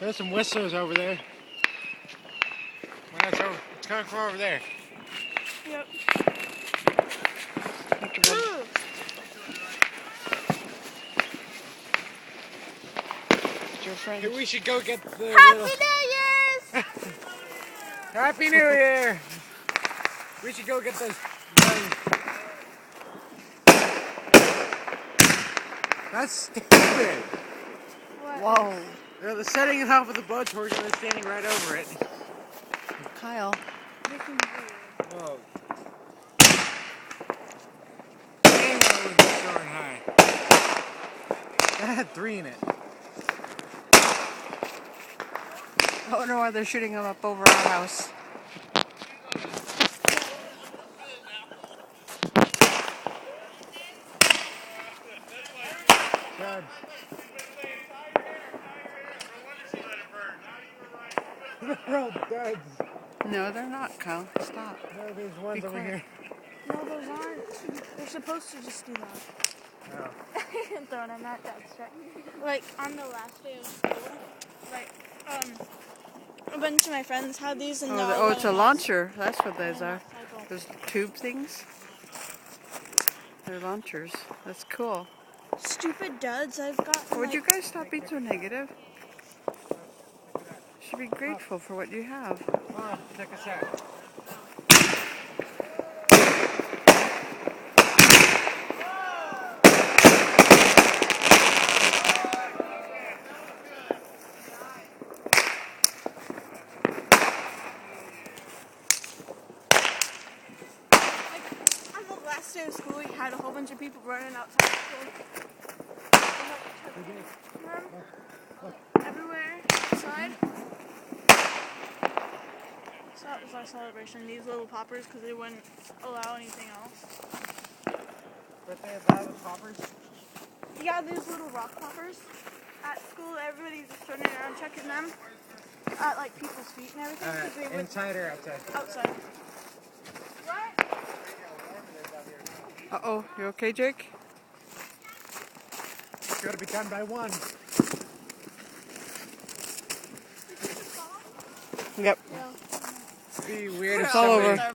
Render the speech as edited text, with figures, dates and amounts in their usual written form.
There's some whistlers over there. Well, it's coming from over there. Yep. Your friend. Hey, we should go get the Happy little... New Year's! Happy New Year! We should go get those... That's stupid! What? Whoa, They're setting it off with the boat torch and they're standing right over it. Kyle. Whoa. Dang, that was soaring high. That had 3 in it. I wonder why they're shooting them up over our house. God. They're all duds. No, they're not, Kyle. Stop. No, there's ones Be over quiet. here. No, those aren't. They're supposed to just do that. Oh. Throwing them at that strike. Like, on the last day of school, like, a bunch of my friends had these and Oh, it's a launcher. That's what those are. Cycle. Those tube things. They're launchers. That's cool. Stupid duds I've got. Would you guys stop being so negative? You should be grateful for what you have. Come on, check us out. On the last day of school, we had a whole bunch of people running outside school. Everywhere outside. So that was our celebration. These little poppers, because they wouldn't allow anything else. But they have the poppers. Yeah, these little rock poppers at school. Everybody's just turning around checking them at like people's feet and everything. 'Cause they would Inside or outside? outside. What? Uh-oh. You okay, Jake? It's got to be done by 1. Yep. Yeah. It'd be weird if It's all somebody... over.